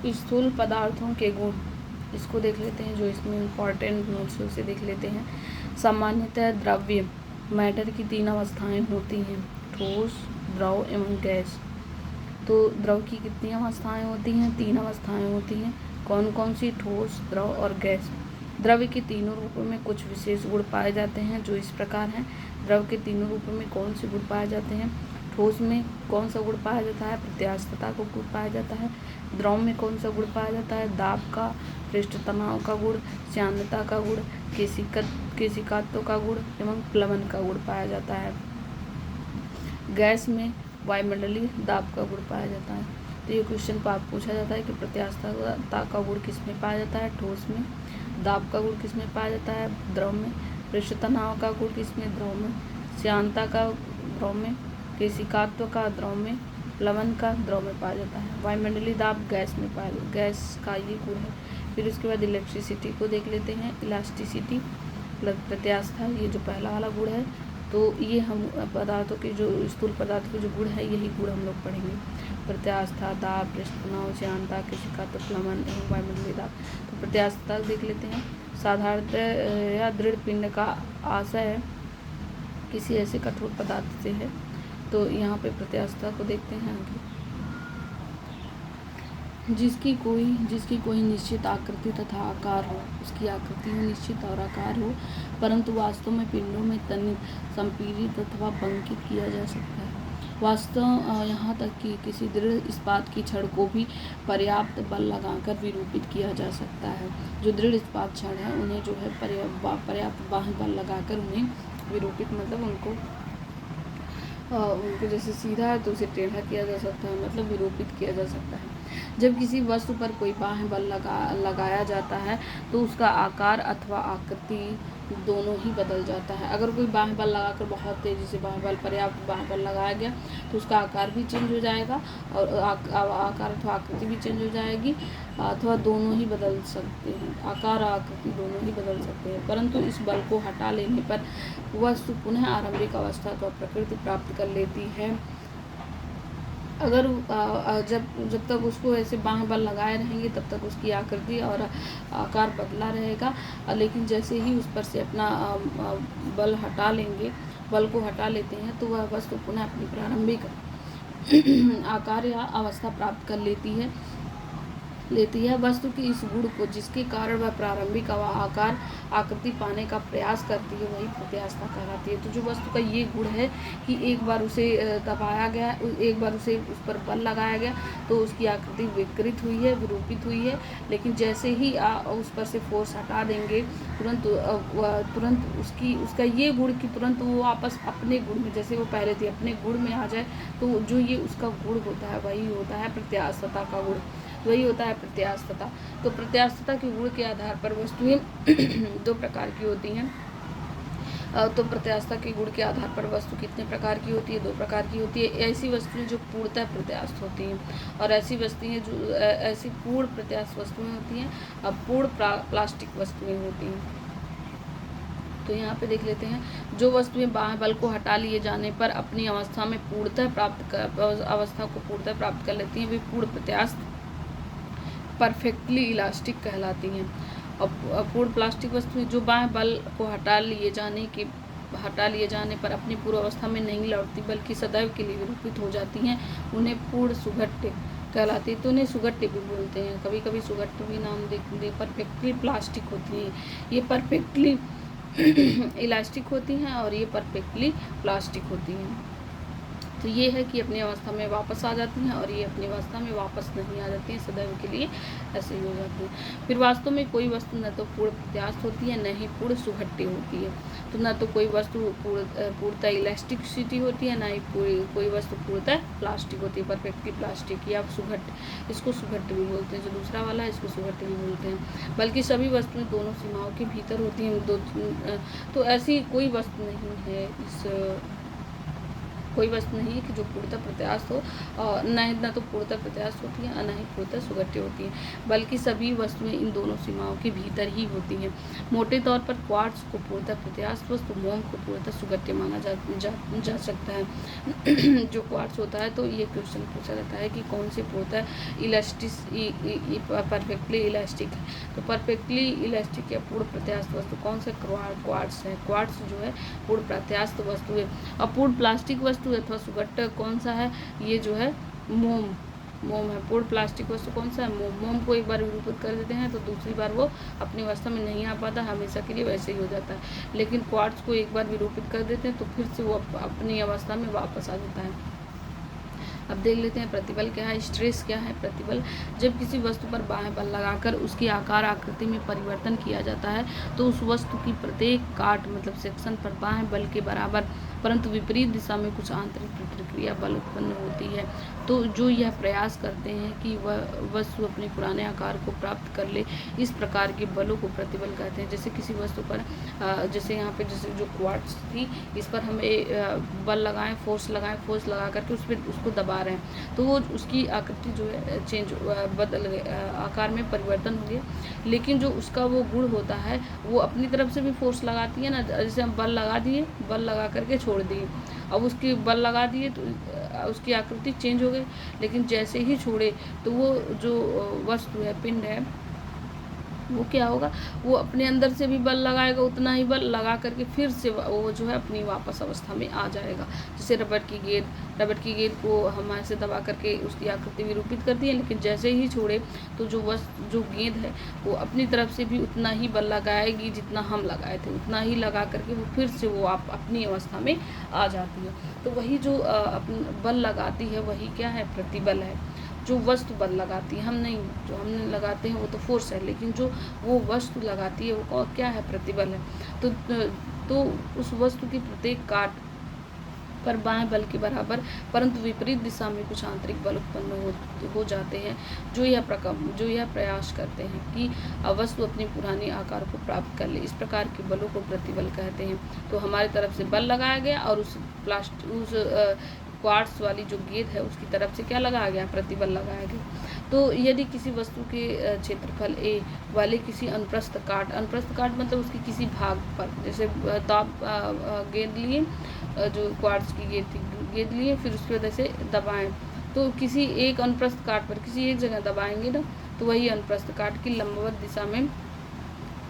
स्थूल पदार्थों के गुण, इसको देख लेते हैं, जो इसमें इम्पॉर्टेंट नोट्स है उसे देख लेते हैं। सामान्यतः द्रव्य मैटर की 3 अवस्थाएं होती हैं, ठोस, द्रव एवं गैस। तो द्रव की कितनी अवस्थाएं होती हैं? 3 अवस्थाएं होती हैं। कौन कौन सी? ठोस, द्रव और गैस। द्रव्य के तीनों रूपों में कुछ विशेष गुण पाए जाते हैं, जो इस प्रकार हैं। द्रव के तीनों रूपों में कौन से गुण पाए जाते हैं? ठोस में कौन सा गुण पाया जाता है? प्रत्यास्थता का गुण पाया जाता है। द्रव में कौन सा गुण पाया जाता है? दाब का, पृष्ठ तनाव का गुण, श्यानता का गुण, केशिकात्व का गुण एवं प्लवन का गुण पाया जाता है। गैस में वायुमंडलीय दाब का गुण पाया जाता है। तो ये क्वेश्चन पूछा जाता है कि प्रत्यास्थता का गुण किसमें पाया जाता है? ठोस में। दाब का गुण किसमें पाया जाता है? द्रव में। पृष्ठ तनाव का गुण किसमें? द्रव में। श्यानता का द्रव में। केशिकात्व का द्रव में। प्लवन का द्रव में पाया जाता है। वायुमंडलीय दाब गैस में पाया जाता है, गैस का ये गुण है। फिर उसके बाद इलेक्ट्रिसिटी को देख लेते हैं। इलास्टिसिटी प्रत्यास्था, ये जो पहला वाला गुण है। तो ये हम पदार्थों के जो स्थूल पदार्थों के जो गुण है, यही गुण हम लोग पढ़ेंगे। प्रत्यास्था, दाब, पृष्ठ तनाव, श्यानता, केशिकात्व, प्लवन एवं वायुमंडलीय दाब। तो प्रत्यास्था देख लेते हैं। साधारणतः या दृढ़ पिंड का आशय किसी ऐसे कठोर पदार्थ से है। तो यहाँ पे प्रत्यास्था को देखते हैं आगे। जिसकी कोई निश्चित आकृति तथा आकार हो, उसकी आकृति हो निश्चित और आकार हो, परंतु वास्तव में पिंडों में तनित, संपीड़ित अथवा बंकित किया जा सकता है। वास्तव यहाँ तक कि किसी दृढ़ इस्पात की छड़ को भी पर्याप्त बल लगाकर विरूपित किया जा सकता है। जो दृढ़ इस्पात छड़ है, उन्हें जो है पर्याप्त बाह्य बल लगाकर उन्हें विरूपित, मतलब उनको जैसे सीधा है तो उसे टेढ़ा किया जा सकता है, मतलब विरूपित किया जा सकता है। जब किसी वस्तु पर कोई बाह्य बल लगाया जाता है तो उसका आकार अथवा आकृति दोनों ही बदल जाता है। अगर कोई बाह्य बल लगाकर बहुत तेजी से पर्याप्त बाह्य बल लगाया गया तो उसका आकार भी चेंज हो जाएगा और आकार अथवा आकृति भी चेंज हो जाएगी, अथवा दोनों ही बदल सकते हैं, आकार और आकृति दोनों ही बदल सकते हैं। परंतु इस बल को हटा लेने पर वस्तु पुनः आरंभिक अवस्था अथवा प्रकृति प्राप्त कर लेती है। अगर जब तक उसको ऐसे बाह्य बल लगाए रहेंगे तब तक उसकी आकृति और आकार बदला रहेगा, लेकिन जैसे ही उस पर से अपना बल को हटा लेते हैं तो वह वस्तु पुनः अपनी प्रारंभिक आकार या अवस्था प्राप्त कर लेती है। वस्तु की इस गुण को, जिसके कारण वह प्रारंभिक आकार आकृति पाने का प्रयास करती है, वही प्रत्यास्था कहलाती है। तो जो वस्तु का ये गुण है कि एक बार उसे दबाया गया, एक बार उसे उस पर बल लगाया गया तो उसकी आकृति विकृत हुई है, विरूपित हुई है, लेकिन जैसे ही उस पर से फोर्स हटा देंगे तुरंत उसका ये गुण कि तुरंत वो वापस अपने गुण में, जैसे वो पहले थी, अपने गुण में आ जाए। तो जो ये उसका गुण होता है वही होता है प्रत्यास्थता का गुण, वही होता है प्रत्यास्थता। तो प्रत्यास्थता के गुण के आधार पर वस्तुएं 2 प्रकार की होती हैं। तो प्रत्यास्थता के गुण के आधार पर वस्तु कितने प्रकार की होती है? 2 प्रकार की होती है। ऐसी वस्तुएं जो पूर्णतः प्रत्यास्थ होती हैं और ऐसी वस्तुएं जो ऐसी पूर्ण प्रत्यास्थ वस्तुएं होती हैं, पूर्ण प्लास्टिक वस्तुएं होती हैं। तो यहाँ पे देख लेते हैं, जो वस्तुएं बाह्य बल को हटा लिए जाने पर अपनी अवस्था को पूर्णतः प्राप्त कर लेती हैं, वे पूर्ण प्रत्यास्थ परफेक्टली इलास्टिक कहलाती हैं। और पूर्ण प्लास्टिक वस्तुएं जो बाह्य बल को हटा लिए जाने पर अपनी पूर्व अवस्था में नहीं लौटती बल्कि सदैव के लिए विरूपित हो जाती हैं, उन्हें पूर्ण सुघट्य कहलाती है। तो उन्हें सुघट्य भी बोलते हैं, कभी कभी सुघट्य भी नाम देते। परफेक्टली प्लास्टिक होती है, ये परफेक्टली इलास्टिक होती हैं और ये परफेक्टली प्लास्टिक होती हैं। तो ये है कि अपनी अवस्था में वापस आ जाती हैं और ये अपनी अवस्था में वापस नहीं आ जाती हैं, सदैव के लिए ऐसे ही हो जाती हैं। फिर वास्तव में कोई वस्तु न तो पूर्ण प्रत्यास्थ होती है, न ही पूर्ण सुघट्य होती है। तो न तो कोई वस्तु पूर्णतः इलास्टिसिटी होती है, न ही कोई वस्तु पूर्णतः प्लास्टिक होती है, परफेक्टली प्लास्टिक या सुघट्य, इसको सुघट्य भी बोलते हैं। जो दूसरा वाला है इसको सुघट्य भी बोलते हैं। बल्कि सभी वस्तुएं दोनों सीमाओं के भीतर होती हैं। तो ऐसी कोई वस्तु नहीं है इस कोई वस्तु नहीं है कि जो पूर्णतः प्रत्यास्थ हो, और न तो पूर्णतः प्रत्यास्थ होती है और न ही पूर्णतः सुगठ्य होती है, बल्कि सभी वस्तुएं इन दोनों सीमाओं के भीतर ही होती हैं। मोटे तौर पर क्वार्ट्ज को पूर्णतः प्रत्यास्थ वस्तु, मोम को पूर्णतः सुगठ्य माना जा सकता है। जो क्वार्ट्ज होता है, तो ये क्वेश्चन पूछा जाता है कि कौन से पूर्णतः परफेक्टली इलास्टिक है। तो परफेक्टली इलास्टिक या पूर्ण प्रत्यास्थ वस्तु कौन सा क्वार्ट्ज है। क्वार्ट्ज जो है पूर्ण प्रत्यास्थ वस्तु है। और पूर्ण प्लास्टिक वस्तु अथवा सुगठ्य कौन सा है, ये जो है मोम है। पूर्ण प्लास्टिक वस्तु कौन सा है, मोम को एक बार विरूपित कर देते हैं तो दूसरी बार वो अपनी अवस्था में नहीं आ पाता, हमेशा के लिए वैसे ही हो जाता है। लेकिन क्वार्ट्ज को एक बार विरूपित कर देते हैं तो फिर से वो अपनी अवस्था में वापस आ जाता है। अब देख लेते हैं प्रतिबल क्या है, स्ट्रेस क्या है। प्रतिबल जब किसी वस्तु पर बाह्य बल लगाकर उसकी आकार आकृति में परिवर्तन किया जाता है तो उस वस्तु की प्रत्येक काट मतलब सेक्शन पर बाह्य बल के बराबर परंतु विपरीत दिशा में कुछ आंतरिक प्रतिक्रिया बल उत्पन्न होती है। तो जो यह प्रयास करते हैं कि वह वस्तु अपने पुराने आकार को प्राप्त कर ले, इस प्रकार के बलों को प्रतिबल कहते हैं। जैसे किसी वस्तु पर जैसे यहाँ पे जैसे जो क्वार्ट्ज थी, इस पर हमें बल लगाएं, फोर्स लगा करके उस पर उसको दबा रहे हैं तो वो उसकी आकृति जो है चेंज बदल आकार में परिवर्तन हो गया। लेकिन जो उसका वो गुण होता है वो अपनी तरफ से भी फोर्स लगाती है ना, जैसे हम बल लगा करके छोड़ दिए, अब उसकी बल लगा दिए तो उसकी आकृति चेंज हो गई। लेकिन जैसे ही छोड़े तो वो जो वस्तु है, पिंड है, वो क्या होगा, वो अपने अंदर से भी बल लगाएगा, उतना ही बल लगा करके फिर से वो जो है अपनी वापस अवस्था में आ जाएगा। जैसे रबड़ की गेंद को हम ऐसे दबा करके उसकी आकृति विरूपित करती है, लेकिन जैसे ही छोड़े तो जो गेंद है वो अपनी तरफ से भी उतना ही बल लगाएगी जितना हम लगाए थे, उतना ही लगा करके वो फिर से वो अपनी अवस्था में आ जाती है। तो वही जो बल लगाती है वही क्या है, प्रतिबल है। जो वस्तु बल लगाती है, हम नहीं, जो हमने लगाते हैं वो तो फोर्स है, लेकिन जो वो वस्तु लगाती है वो क्या है, प्रतिबल है। तो उस वस्तु की प्रत्येक काट पर बाएं बल के बराबर परंतु विपरीत दिशा में कुछ आंतरिक बल उत्पन्न हो जाते हैं, जो यह प्रयास करते हैं कि वस्तु अपनी पुरानी आकार को प्राप्त कर ले। इस प्रकार के बलों को प्रतिबल कहते हैं। तो हमारी तरफ से बल लगाया गया और उस क्वार्ट्स वाली जो गेंद है उसकी तरफ से क्या लगाया गया, प्रतिबल लगाया गया। तो यदि किसी वस्तु के क्षेत्रफल A वाले किसी अनुप्रस्थ काट मतलब उसकी किसी भाग पर, जैसे तो आप गेंद लिए, जो क्वार्ट्स की गेंद लिए, फिर उसकी वजह से दबाएं, तो किसी एक अनुप्रस्थ काट पर किसी एक जगह दबाएंगे ना, तो वही अनुप्रस्थ काट की लंबवत दिशा में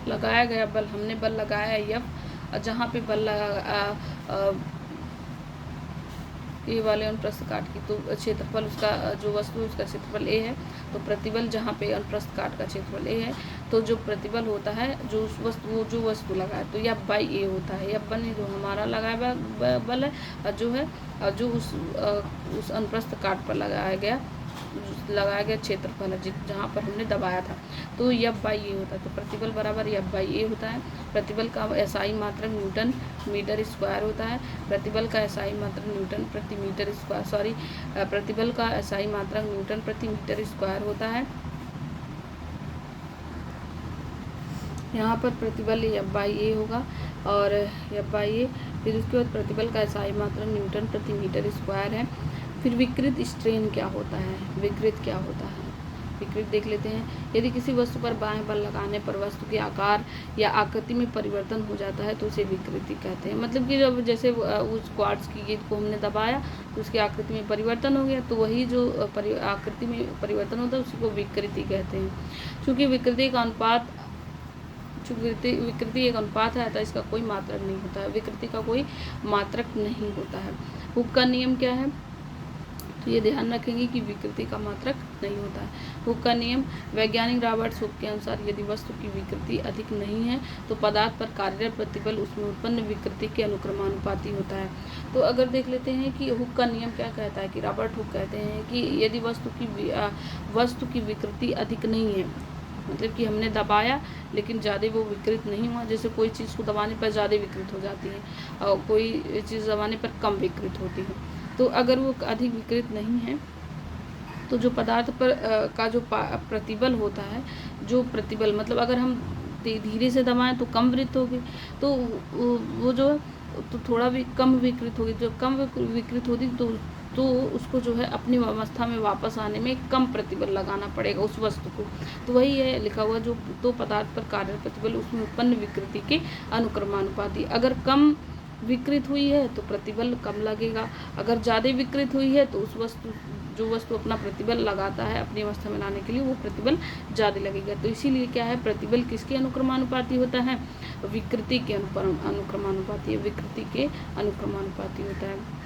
लगाया गया बल, हमने बल लगाया F, जहाँ पे बल ए वाले अनुप्रस्थ काट की, तो क्षेत्रफल उसका जो वस्तु है उसका क्षेत्रफल A है, तो प्रतिबल जहाँ पे अनुप्रस्थ काट का क्षेत्रफल A है, तो जो प्रतिबल होता है जो वस्तु लगाए तो यह बाई A होता है। यह बने जो हमारा लगाया बल है, और जो उस अनुप्रस्थ काट पर लगाया गया क्षेत्रफल है जहाँ पर हमने दबाया था, तो F बाई ए होता है। तो प्रतिबल बराबर F बाई ए होता है। प्रतिबल का एसआई मात्रक न्यूटन मीटर स्क्वायर होता है। प्रतिबल का एसआई मात्रक न्यूटन प्रति मीटर स्क्वायर प्रतिबल का एसआई मात्रक न्यूटन प्रति मीटर स्क्वायर होता है। यहाँ पर प्रतिबल F बाई ए होगा और F बाई ए, फिर उसके बाद प्रतिबल का एसआई मात्रक न्यूटन प्रति मीटर स्क्वायर है। फिर विकृत स्ट्रेन क्या होता है, विकृत क्या होता है, विकृत देख लेते हैं। यदि किसी वस्तु पर बाएं बल लगाने पर वस्तु के आकार या आकृति में परिवर्तन हो जाता है तो उसे विकृति कहते हैं। मतलब कि जब जैसे उस क्वार्ट्ज की गेंद को हमने दबाया तो उसकी आकृति में परिवर्तन हो गया, तो वही जो आकृति में परिवर्तन होता है उसी को विकृति कहते हैं। चूँकि विकृति एक अनुपात है अतः इसका कोई मात्रक नहीं होता है, विकृति का कोई मात्रक नहीं होता है। हुक का नियम क्या है, तो ये ध्यान रखेंगे कि विकृति का मात्रक नहीं होता है। हुक का नियम, वैज्ञानिक रॉबर्ट हुक के अनुसार यदि वस्तु की विकृति अधिक नहीं है तो पदार्थ पर कार्यरत प्रतिबल उसमें उत्पन्न विकृति के अनुक्रमानुपाती होता है। तो अगर देख लेते हैं कि हुक का नियम क्या कहता है, कि रॉबर्ट हुक कहते हैं कि यदि वस्तु की विकृति अधिक नहीं है, मतलब कि हमने दबाया लेकिन ज़्यादा वो विकृत नहीं हुआ, जैसे कोई चीज़ को दबाने पर ज़्यादा विकृत हो जाती है और कोई चीज़ दबाने पर कम विकृत होती है। तो अगर वो अधिक विकृत नहीं है तो जो पदार्थ पर का जो प्रतिबल होता है, जो प्रतिबल मतलब अगर हम धीरे से दबाएं तो कम वृत्त होगी, तो वो जो तो थोड़ा भी कम विकृत होगी, जो कम विकृत होगी तो उसको जो है अपनी अवस्था में वापस आने में कम प्रतिबल लगाना पड़ेगा उस वस्तु को। तो वही है लिखा हुआ, जो तो पदार्थ पर कार्य प्रतिबल उसमें उत्पन्न विकृति के अनुक्रमानुपाती। अगर कम विकृत हुई है तो प्रतिबल कम लगेगा, अगर ज़्यादा विकृत हुई है तो जो वस्तु अपना प्रतिबल लगाता है अपनी अवस्था में लाने के लिए, वो प्रतिबल ज़्यादा लगेगा। तो इसीलिए क्या है, प्रतिबल किसके अनुक्रमानुपाती होता है, विकृति के अनुक्रमानुपाती है, विकृति के अनुक्रमानुपाती होता है,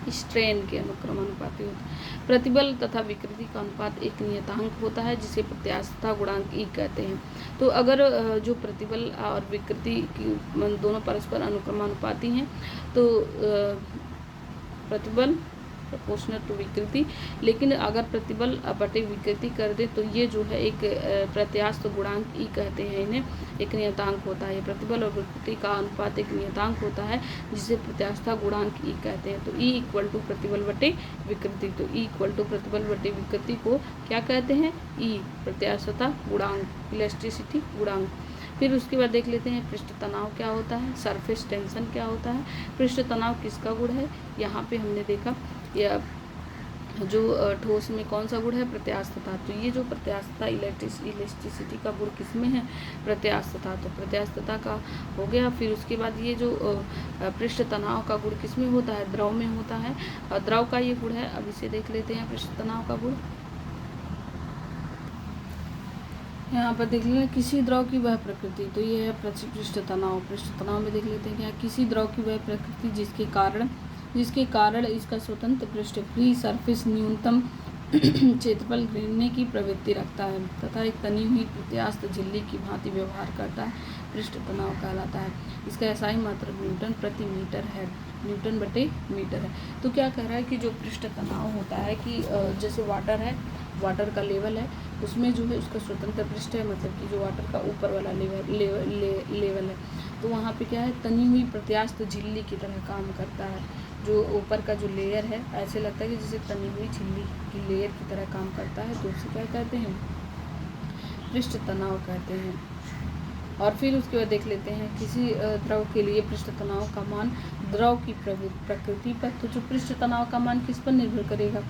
स्ट्रेन के अनुक्रमानुपाती होता है। प्रतिबल तथा विकृति का अनुपात एक नियतांक होता है जिसे प्रत्यास्थता गुणांक ई कहते हैं। तो अगर जो प्रतिबल और विकृति की दोनों परस्पर अनुक्रमानुपाती हैं तो प्रतिबल प्रोपोर्शनल टू विकृति, लेकिन अगर प्रतिबल बटे विकृति कर दे तो ये जो है एक प्रत्यास्थ गुणांक ई कहते हैं, इन्हें एक नियतांक होता है। प्रतिबल और विकृति का अनुपात एक नियतांक होता है जिसे प्रत्यास्थता गुणांक ई कहते हैं। तो ई इक्वल टू प्रतिबल बटे विकृति, तो ई इक्वल टू प्रतिबल बटे विकृति को क्या कहते हैं, ई प्रत्यास्थता गुणांक, इलास्टिसिटी गुणांक। फिर उसके बाद देख लेते हैं पृष्ठ तनाव क्या होता है, सरफेस टेंशन क्या होता है। पृष्ठ तनाव किसका गुण है, यहाँ पे हमने देखा या जो ठोस में कौन सा गुण है, प्रत्यास्थता। तो ये जो प्रत्यास्थता इलास्टिसिटी का गुण किसमें है, प्रत्यास्थता, तो प्रत्यास्थता का हो गया। फिर उसके बाद ये जो पृष्ठ तनाव का गुण किसमें होता है, द्रव में होता है, द्रव का ये गुण है। अब इसे देख लेते हैं पृष्ठ तनाव का गुण। यहाँ पर देख लेना किसी द्रव की वह प्रकृति, तो ये है पृष्ठ तनाव। पृष्ठ तनाव में देख लेते हैं क्या, किसी द्रव की वह प्रकृति जिसके कारण इसका स्वतंत्र पृष्ठ फ्री सरफेस न्यूनतम क्षेत्रफल घेरने की प्रवृत्ति रखता है तथा एक तनी हुई प्रत्यास्थ झिल्ली की भांति व्यवहार करता है, पृष्ठ तनाव कहलाता है। इसका एसआई मात्रक न्यूटन प्रति मीटर है, न्यूटन बटे मीटर है। तो क्या कह रहा है कि जो पृष्ठ तनाव होता है कि जैसे वाटर है, वाटर का लेवल है, उसमें जो है उसका स्वतंत्र पृष्ठ है, मतलब कि जो वाटर का ऊपर वाला लेवल है, तो वहाँ पे क्या है, तनी हुई प्रत्यास्थ झिल्ली की तरह काम करता है। जो ऊपर का जो लेयर है ऐसे लगता है कि जैसे तनी हुई झिल्ली की लेयर की तरह काम करता है, तो उसे क्या कहते हैं, पृष्ठ तनाव कहते हैं। और फिर उसके बाद देख लेते हैं किसी द्रव के लिए पृष्ठ तनाव का मान द्रव की प्रकृति पर। तो जो पृष्ठ तनाव का मान किस पर निर्भर करेगा,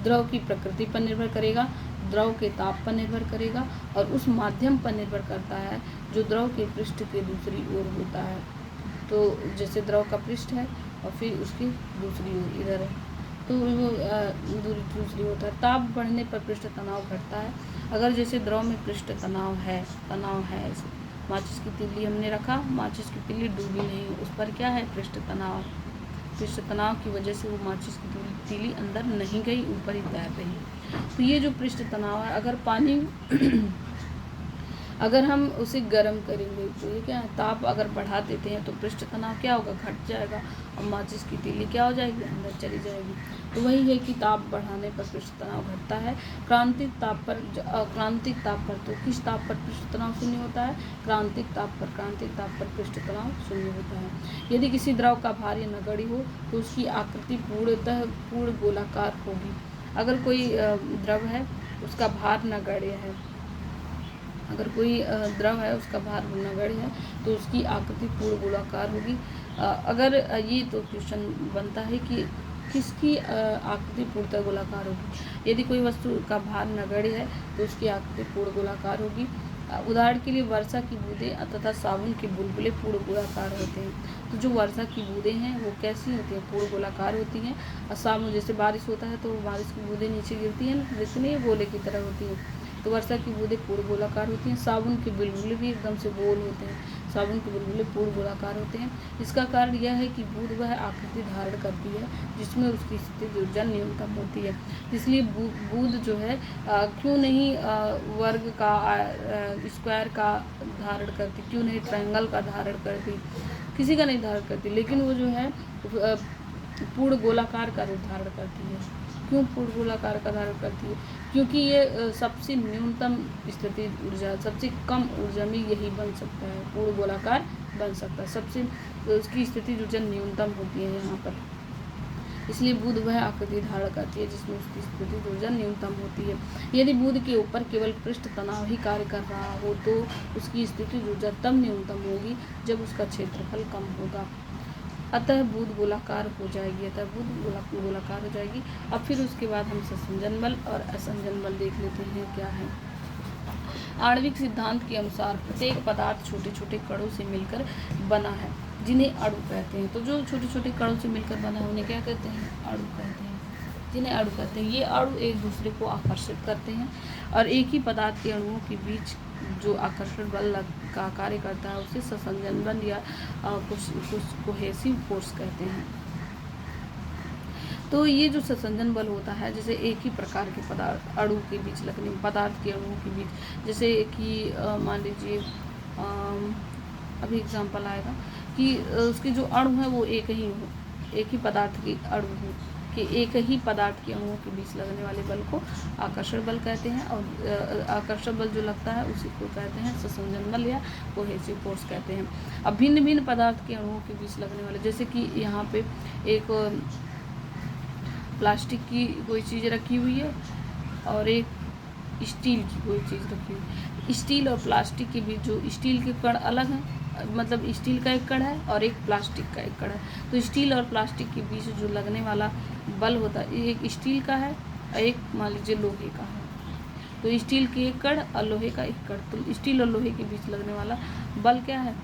द्रव की प्रकृति पर निर्भर करेगा, द्रव के ताप पर निर्भर करेगा और उस माध्यम पर निर्भर करता है जो द्रव के पृष्ठ के दूसरी ओर होता है। तो जैसे द्रव का पृष्ठ है और फिर उसकी दूसरी ओर इधर है, तो वो दूसरी होता है। ताप बढ़ने पर पृष्ठ तनाव घटता है। अगर जैसे द्रव में पृष्ठ तनाव है ऐसे, माचिस की तीली हमने रखा, माचिस की तीली डूबी नहीं, उस पर क्या है, पृष्ठ तनाव। पृष्ठ तनाव की वजह से वो माचिस की तीली अंदर नहीं गई, ऊपर ही तैर रही। तो ये जो पृष्ठ तनाव है, अगर पानी अगर हम उसे गर्म करेंगे तो ये क्या है, ताप अगर बढ़ा देते हैं तो पृष्ठ तनाव क्या होगा, घट जाएगा और माचिस की तीली क्या हो जाएगी, अंदर चली जाएगी। तो वही है कि ताप बढ़ाने पर पृष्ठ तनाव घटता है। क्रांतिक ताप पर तो किस ताप पर पृष्ठ तनाव शून्य होता है, क्रांतिक ताप पर पृष्ठ तनाव शून्य होता है। यदि किसी द्रव का भार या नगण्य हो तो उसकी आकृति पूर्ण गोलाकार होगी। अगर कोई द्रव है उसका भार नगण्य है, अगर कोई द्रव है उसका भार नगण्य है तो उसकी आकृति पूर्ण गोलाकार होगी। अगर ये तो क्वेश्चन बनता है कि किसकी आकृति पूर्णतः गोलाकार होगी। यदि कोई वस्तु का भार नगण्य है तो उसकी आकृति पूर्ण गोलाकार होगी। उदाहरण के लिए वर्षा की बूंदें तथा साबुन के बुलबुले पूर्ण गोलाकार होते हैं। तो जो वर्षा की बूंदें हैं वो कैसी होती हैं, पूर्ण गोलाकार होती हैं। और साबुन, जैसे बारिश होता है तो बारिश की बूंदें नीचे गिरती हैं, जितनी गोले की तरह होती हैं, तो वर्षा की बूंदें पूर्ण गोलाकार होती हैं। साबुन के बुलबुले भी एकदम से गोल होते हैं, साबुन के बुलबुले पूर्ण गोलाकार होते हैं। इसका कारण यह है कि बूंद वह आकृति धारण करती है जिसमें उसकी स्थिति ऊर्जा न्यूनतम होती है। इसलिए बूंद जो है क्यों नहीं वर्ग का स्क्वायर का धारण करती, क्यों नहीं ट्रायंगल का धारण करती, किसी का नहीं धारण करती, लेकिन वो जो है पूर्ण गोलाकार का रूप धारण करती है। क्यों पूर्ण गोलाकार का धारण करती है, क्योंकि ये सबसे न्यूनतम स्थिति ऊर्जा, सबसे कम ऊर्जा में यही बन सकता है, पूर्ण गोलाकार बन सकता है, सबसे उसकी स्थिति ऊर्जा न्यूनतम होती है यहाँ पर। इसलिए बूंद वह आकृति धारण करती है जिसमें उसकी स्थिति ऊर्जा न्यूनतम होती है। यदि बूंद के ऊपर केवल पृष्ठ तनाव ही कार्य कर रहा हो तो उसकी स्थिति ऊर्जा तब न्यूनतम होगी जब उसका क्षेत्रफल कम होगा। अतः बुध गोलाकार हो जाएगी, गोलाकार हो जाएगी। अब फिर उसके बाद हम ससंजन बल और असंजन बल देख लेते हैं क्या है। आणविक सिद्धांत के अनुसार प्रत्येक पदार्थ छोटे छोटे कणों से मिलकर बना है, जिन्हें अणु कहते हैं। तो जो छोटे छोटे कणों से मिलकर बना है उन्हें क्या कहते हैं? अणु कहते हैं, जिन्हें अणु कहते हैं। ये अणु एक दूसरे को आकर्षित करते हैं और एक ही पदार्थ के अणुओं के बीच जो आकर्षण बल का कार्य करता है उसे ससंजन बल या कुछ कोहेसिव फोर्स कहते हैं। तो ये जो ससंजन बल होता है, जैसे एक ही प्रकार के पदार्थ अणु के बीच लगने, पदार्थ के अणुओं के बीच, जैसे कि मान लीजिए अभी एग्जांपल आएगा कि उसके जो अणु है वो एक ही हो, एक ही पदार्थ के अणु हो, कि एक ही पदार्थ के अणुओं के बीच लगने वाले बल को आकर्षण बल कहते हैं। और आकर्षण बल जो लगता है उसी को कहते हैं ससंजन बल या कोहेसिव फोर्स कहते हैं। अब भिन्न भिन्न पदार्थ के अणुओं के बीच लगने वाले, जैसे कि यहाँ पे एक प्लास्टिक की कोई चीज़ रखी हुई है और एक स्टील की कोई चीज़ रखी हुई है। स्टील और प्लास्टिक के बीच जो स्टील के कण अलग हैं, मतलब स्टील का एक कण है और एक प्लास्टिक का एक कण है। तो स्टील और प्लास्टिक के बीच जो लगने वाला बल होता है, एक स्टील का है और एक मान लीजिए लोहे का है। तो स्टील के एक कण और लोहे का एक कण, तो स्टील और लोहे के बीच लगने वाला बल क्या है?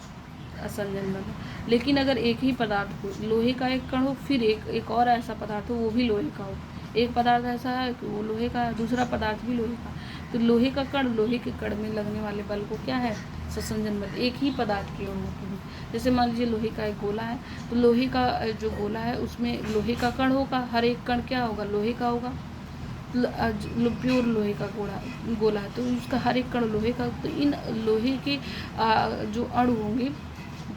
असंजन बल। लेकिन अगर एक ही पदार्थ को, लोहे का एक कण हो, फिर एक और ऐसा पदार्थ हो वो भी लोहे का हो, एक पदार्थ ऐसा है कि वो लोहे का है, दूसरा पदार्थ भी लोहे का, तो लोहे का कण लोहे के कण में लगने वाले बल को क्या है? ससंजन बल। एक ही पदार्थ के अणुओं के बीच, जैसे मान लीजिए लोहे का एक गोला है, तो लोहे का जो गोला है उसमें लोहे का कण होगा, हर एक कण क्या होगा? लोहे का होगा। प्योर लोहे का गोला है तो उसका हर एक कण लोहे का, तो इन लोहे के जो अणु होंगे,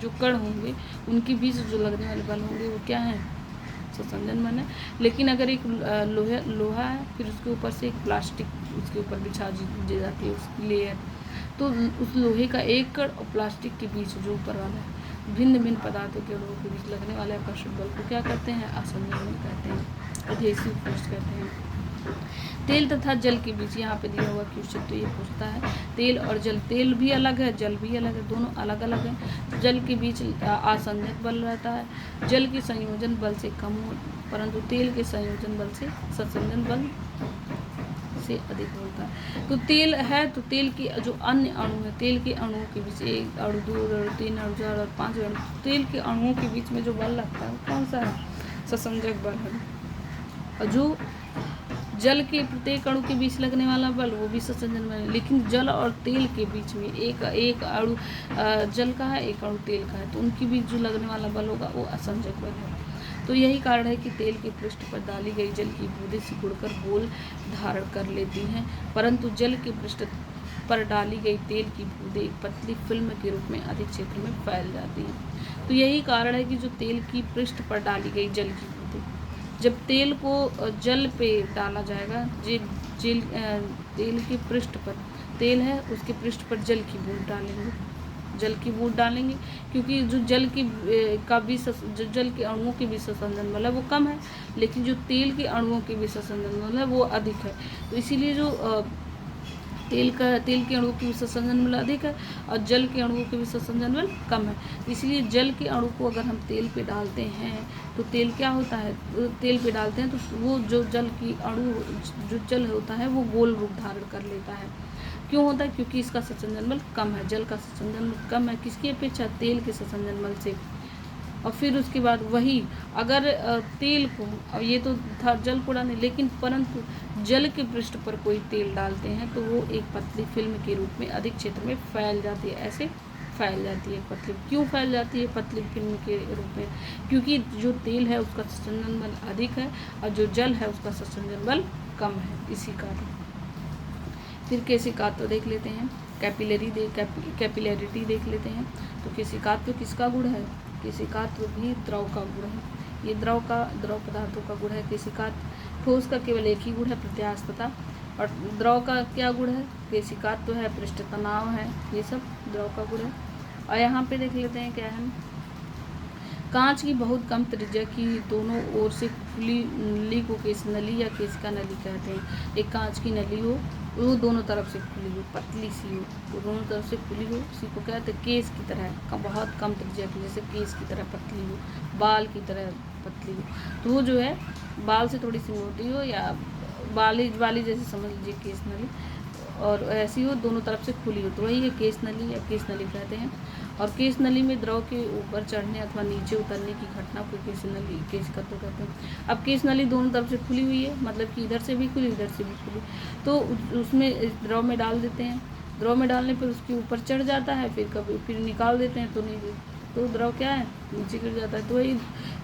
जो कण होंगे, उनके बीच जो लगने वाले बल होंगे वो क्या है? ससंजन बल है। लेकिन अगर एक लोहा है, फिर उसके ऊपर से एक प्लास्टिक उसके ऊपर बिछा दी जाती है उसकी लेयर, तो उस लोहे का एक कण और प्लास्टिक के बीच जो ऊपर वाला है, भिन्न भिन्न पदार्थों के अणुओं के बीच लगने वाले आकर्षण बल को क्या कहते हैं? असंजन बल कहते हैं, एडहेसिव फोर्स कहते हैं। तेल तथा जल के बीच, यहाँ पे दिया हुआ क्वेश्चन तो ये पूछता है तेल और जल, तेल भी अलग है, जल भी अलग है, दोनों अलग अलग हैं। जल के बीच आसंजक बल रहता है, जल के संयोजन बल से कम हो, परंतु तेल के संयोजन बल से ससंजन बल से अधिक होता है। तो तेल है, तो तेल के जो अन्य अणु है, तेल के अणुओं के बीच, एक अणु, दो अणु, तीन अणु, चार और पांच अणु, तेल के अणुओं के बीच में जो बल लगता है वो कौन सा है? ससंजक बल है। और जो जल के प्रत्येक अणु के बीच लगने वाला बल वो भी ससंजन बल है। लेकिन जल और तेल के बीच में एक अणु जल का है, एक अणु तेल का है, तो उनके बीच जो लगने वाला बल होगा वो असंजक बल है। तो यही कारण है कि तेल के पृष्ठ पर डाली गई जल की बूंदें सिकुड़कर गोल धारण कर लेती हैं, परंतु जल के पृष्ठ पर डाली गई तेल की बूंदें एक पतली फिल्म के रूप में अधिक क्षेत्र में फैल जाती हैं। तो यही कारण है कि जो तेल की पृष्ठ पर डाली गई जल की बूंदें, जब तेल को जल पे डाला जाएगा, तेल के पृष्ठ पर तेल है, उसके पृष्ठ पर जल की बूंद डालेंगे, क्योंकि जो जल की का भी जो जल के अणुओं के भी ससंजन बल है वो कम है, लेकिन जो तेल के अणुओं के भी ससंजन बल है वो अधिक है। तो इसीलिए जो तेल के अणुओं की ससंजन बल अधिक है और जल के अणुओं के भी ससंजन बल कम है। इसलिए जल के अणु को अगर हम तेल पे डालते हैं तो तेल क्या होता है? तेल पे डालते हैं तो वो जो जल की अणु, जो जल होता है वो गोल रूप धारण कर लेता है। क्यों होता है? क्योंकि इसका ससंजन बल कम है, जल का ससंजन बल कम है, किसकी अपेक्षा? तेल के ससंजन बल से। और फिर उसके बाद वही अगर तेल को, अब ये तो था जल को डालने, लेकिन परंतु जल के पृष्ठ पर कोई तेल डालते हैं तो वो एक पतली फिल्म के रूप में अधिक क्षेत्र में फैल जाती है, ऐसे फैल जाती है पतली। क्यों फैल जाती है पतली फिल्म के रूप में? क्योंकि जो तेल है उसका ससंजन बल अधिक है और जो जल है उसका ससंजन बल कम है, इसी कारण। फिर केशिकात्व देख लेते हैं, कैपिलैरिटी देख लेते हैं। तो केशिकात्व किसका गुण है? केशिकात्व भी द्रव का गुण है, ये द्रव पदार्थों का गुण है केशिकात्व। ठोस का केवल एक ही गुण है, प्रत्यास्थता, और द्रव का क्या गुण है? केशिकात्व है, पृष्ठ तनाव है, ये सब द्रव का गुण है। और यहाँ पे देख लेते हैं क्या है, कांच की बहुत कम त्रिज्या की दोनों ओर से खुली नली को केश नली या केशिका नली कहते हैं। एक कांच की नली हो, वो दोनों तरफ से खुली हो, पतली सी हो, तो दोनों तरफ से खुली हो, उसी को कहते हैं केस की तरह, बहुत कम त्रिज्या की, जैसे केस की तरह पतली हो, बाल की तरह पतली हो। तो वो जो है बाल से थोड़ी सी मोटी हो, या बाली जैसे समझ लीजिए केस नली, और ऐसी हो, दोनों तरफ से खुली हो, तो वही है केस नली या केस नली कहते हैं। और केस नली में द्रव के ऊपर चढ़ने अथवा नीचे उतरने की घटना को केश तत्व कहते हैं। अब केस नली दोनों तरफ से खुली हुई है, मतलब कि इधर से भी खुली, इधर से भी खुली, तो उसमें द्रव में डाल देते हैं। द्रव में डालने पर उसके ऊपर चढ़ जाता है, फिर निकाल देते हैं, तो द्रव क्या है, नीचे गिर जाता है। तो वही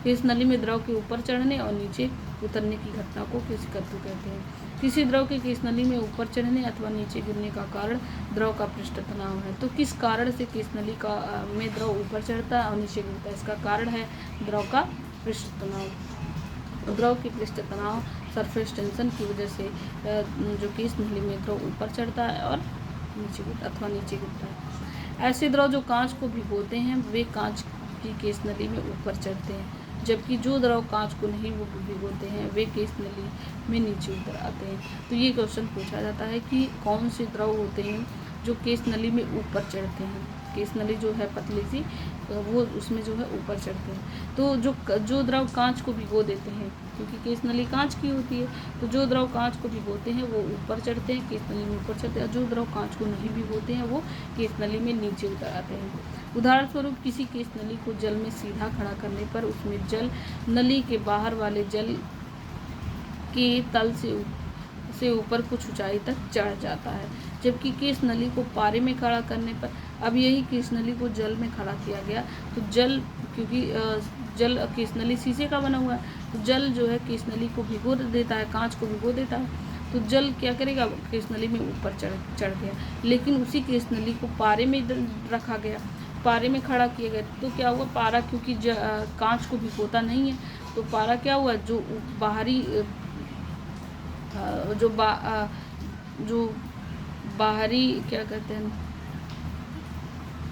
केश नली में द्रव के ऊपर चढ़ने और नीचे उतरने की घटना को केशिकत्व कहते हैं। किसी द्रव के केश नली में ऊपर चढ़ने अथवा नीचे गिरने का कारण द्रव का पृष्ठ तनाव है। तो किस कारण से केश नली में द्रव ऊपर चढ़ता है और नीचे गिरता है, इसका कारण है द्रव का पृष्ठ तनाव। द्रव के पृष्ठ तनाव सरफेस टेंशन की वजह से जो केश नली में द्रव ऊपर चढ़ता है और नीचे गिरता है। ऐसे द्रव जो कांच को भिगोते हैं वे कांच की केश नली में ऊपर चढ़ते हैं, जबकि जो द्रव कांच को नहीं वो भिगोते हैं वे केश नली में नीचे उतर आते हैं। तो ये क्वेश्चन पूछा जाता है कि कौन से द्रव होते हैं जो केश नली में ऊपर चढ़ते हैं। केश नली जो है पतली सी, वो उसमें जो है ऊपर चढ़ते हैं। तो जो द्रव कांच को भिगो देते हैं, क्योंकि केश नली कांच की होती है, तो जो द्रव कांच को भिगोते हैं वो ऊपर चढ़ते हैं, केश नली में ऊपर चढ़ते हैं। जो द्रव कांच को नहीं भिगोते हैं वो केश नली में नीचे उतर आते हैं। उदाहरण स्वरूप किसी केश नली को जल में सीधा खड़ा करने पर उसमें जल नली के बाहर वाले जल के तल से ऊपर कुछ ऊंचाई तक चढ़ जाता है, जबकि केश नली को पारे में खड़ा करने पर, अब यही केश नली को जल में खड़ा किया गया, तो जल, क्योंकि जल केश नली शीशे का बना हुआ है, तो जल जो है केश नली को भिगो देता है, कांच को भिगो देता है, तो जल क्या करेगा, केश नली में ऊपर चढ़ गया। लेकिन उसी केश नली को पारे में रखा गया, पारे में खड़ा किया गया, तो क्या हुआ, पारा क्योंकि कांच को भिगोता नहीं है, तो पारा क्या हुआ, जो बाहरी जो बाहरी क्या कहते हैं,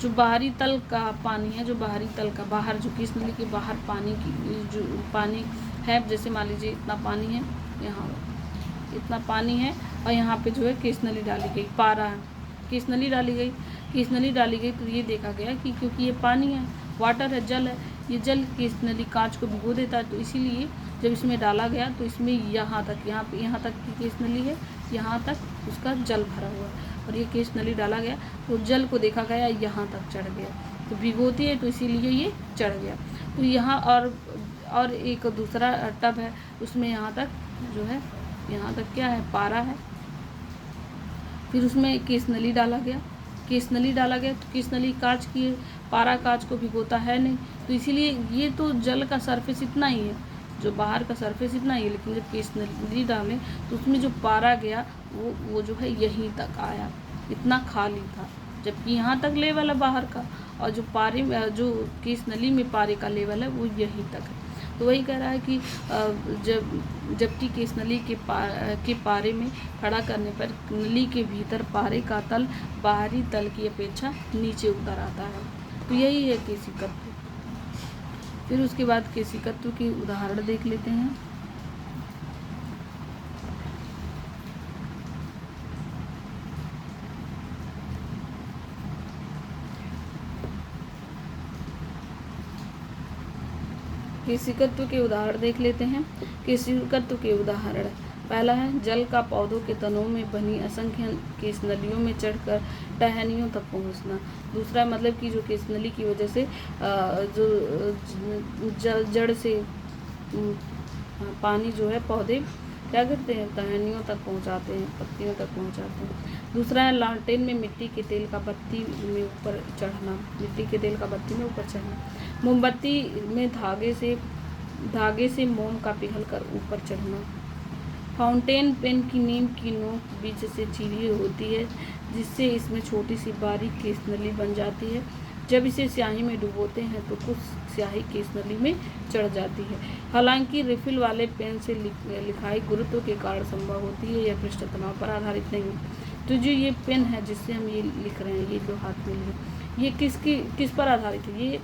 जो बाहरी तल का पानी है, जो बाहरी तल का बाहर, जो केश नली के बाहर पानी की जो पानी है, जैसे मान लीजिए इतना पानी है, यहाँ इतना पानी है और यहाँ पे जो है केश नली डाली गई, पारा है, केश नली डाली गई, तो ये देखा गया कि क्योंकि ये पानी है, वाटर है, जल है, ये जल केश नली कांच को भिगो देता है, तो इसीलिए जब इसमें डाला गया तो इसमें यहाँ तक की केश नली है, यहाँ तक उसका जल भरा हुआ है, और ये केश नली डाला गया तो जल को देखा गया यहाँ तक चढ़ गया, तो भिगोती है तो इसीलिए ये चढ़ गया। तो यहाँ और एक दूसरा टब है, उसमें यहाँ तक जो है, यहाँ तक क्या है, पारा है, फिर उसमें केश नली डाला गया, तो केश नली कांच की है, पारा कांच को भिगोता है नहीं, तो इसीलिए ये तो जल का सरफेस इतना ही है, जो बाहर का सरफेस इतना ही है, लेकिन जब केश नली डालें तो उसमें जो पारा गया वो जो है यहीं तक आया, इतना खाली था, जबकि यहाँ तक लेवल है बाहर का, और जो केश नली में पारे का लेवल है वो यहीं तक है। तो वही कह रहा है कि जबकि केश नली के पारे में खड़ा करने पर नली के भीतर पारे का तल बाहरी तल की अपेक्षा नीचे उतर आता है, तो यही है केशिकत्व। फिर उसके बाद केशिकत्व के उदाहरण देख लेते हैं। केशिकत्व के उदाहरण देख लेते हैं। केशिकत्व के उदाहरण, पहला है जल का पौधों के तनों में बनी असंख्य केश नलियों में चढ़कर टहनियों तक पहुंचना। दूसरा मतलब कि जो केश नली की वजह से जो जड़ से पानी जो है पौधे क्या करते हैं, टहनियों तक पहुंचाते हैं, पत्तियों तक पहुंचाते हैं। दूसरा है लालटेन में मिट्टी के तेल का बत्ती में ऊपर चढ़ना, मोमबत्ती में धागे से मोम का पिघल कर ऊपर चढ़ना। फाउंटेन पेन की नीम की नोक बीच से चिरी होती है, जिससे इसमें छोटी सी बारीक केश नली बन जाती है। जब इसे स्याही में डुबोते हैं तो कुछ स्याही केश नली में चढ़ जाती है। हालांकि रिफिल वाले पेन से लिखाई गुरुत्व के कारण संभव होती है, यह पृष्ठ तनाव पर आधारित नहीं है। तो जो ये पेन है जिससे हम ये लिख रहे हैं, ये जो हाथ में लिए, ये किस पर आधारित है, ये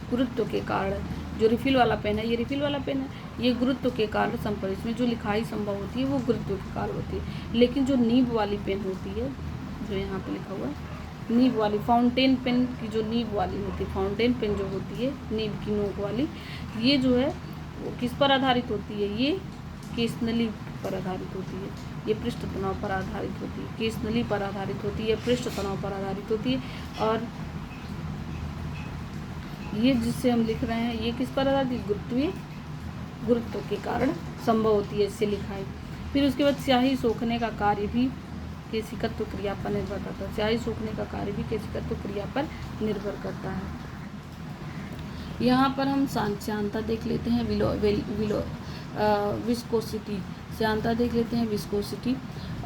गुरुत्व के कारण, जो रिफिल वाला पेन है, ये रिफिल वाला पेन है, ये गुरुत्व के कारण संपर्क, इसमें जो लिखाई संभव होती है वो गुरुत्व के कारण होती है। लेकिन जो नीब वाली पेन होती है, जो यहाँ पे लिखा हुआ है नीब वाली, फाउंटेन पेन की जो नीब वाली होती है, फाउंटेन पेन जो होती है नीब की नोक वाली, ये जो है वो किस पर आधारित होती है, ये केसनली पर आधारित होती है, ये पृष्ठ तनाव पर आधारित होती है, केसनली पर आधारित होती है, पृष्ठ तनाव पर आधारित होती है। और ये जिससे हम लिख रहे हैं ये किस पर आधारित, गुरुत्व के कारण संभव होती है इससे लिखाई। फिर उसके बाद स्याही सोखने का कार्य भी केशिकत्व क्रिया पर निर्भर करता है, स्याही सोखने का कार्य भी केशिकत्व क्रिया पर निर्भर करता है। यहाँ पर हम श्यानता देख लेते हैं, विस्कोसिटी, श्यानता देख लेते हैं, विस्कोसिटी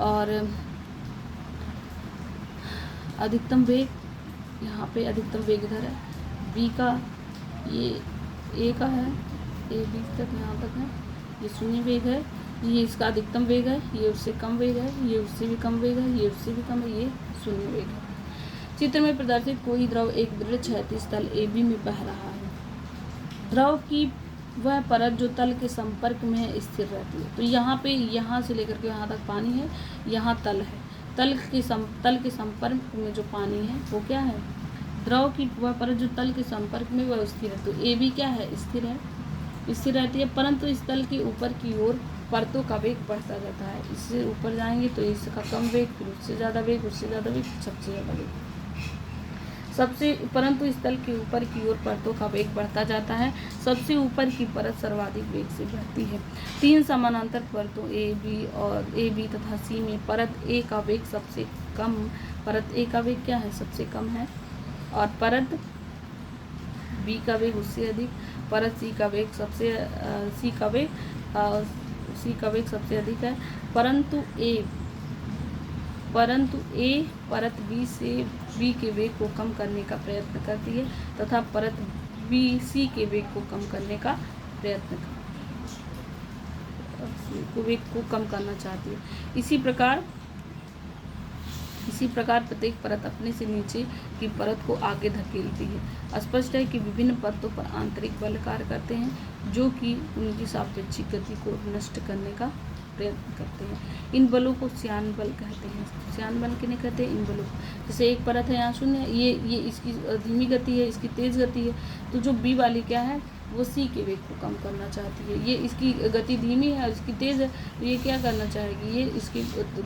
और अधिकतम वेग, यहाँ पे अधिकतम वेग इधर है, बी का ये ए का है, ए बी तक यहाँ तक है, ये शून्य वेग है, ये इसका अधिकतम वेग है, ये उससे कम वेग है, ये उससे भी कम वेग है, ये उससे भी कम है, ये शून्य वेग है। चित्र में प्रदर्शित कोई द्रव एक दृढ़ क्षैतिज तल AB में बह रहा है। द्रव की वह परत जो तल के संपर्क में स्थिर रहती है। तो यहाँ पे यहाँ से लेकर के यहाँ तक पानी है, यहाँ तल है, तल के संपर्क में जो पानी है वो क्या है, द्रव की वह परत जो तल के संपर्क में वह स्थिर है। तो AB क्या है, स्थिर है, स्थिर रहती है, परंतु इस तल के ऊपर की ओर परतों का वेग बढ़ता जाता है। इससे ऊपर जाएंगे तो इसका कम वेग, फिर उससे ज़्यादा वेग, उससे ज़्यादा वेग, सबसे ज़्यादा वेग, परंतु इस तल के ऊपर की ओर परतों का वेग बढ़ता जाता है। सबसे ऊपर की परत सर्वाधिक वेग से बढ़ती है। 3 समानांतर परतों ए बी तथा सी में परत ए का वेग सबसे कम, परत ए का वेग क्या है, सबसे कम है, और परत बी का वेग उससे अधिक, परत सी का वेग सबसे अधिक है, परंतु ए परत बी के वेग को कम करने का प्रयत्न करती है तथा परत बी सी के वेग को कम करने का वेग को कम करना चाहती है। इसी प्रकार प्रत्येक परत अपने से नीचे की परत को आगे धकेलती है। स्पष्ट है कि विभिन्न परतों पर आंतरिक बल कार्य करते हैं जो कि उनकी सापेक्षिक गति को नष्ट करने का प्रयत्न करते हैं। इन बलों को श्यान बल कहते हैं। श्यान बल किन्हें कहते हैं, इन बलों को। जैसे एक परत है यहाँ शून्य, ये इसकी धीमी गति है, इसकी तेज गति है, तो जो बी वाली क्या है वो सी के वेग को कम करना चाहती है। ये इसकी गति धीमी है और इसकी तेज़ है, तो ये क्या करना चाहेगी, ये इसकी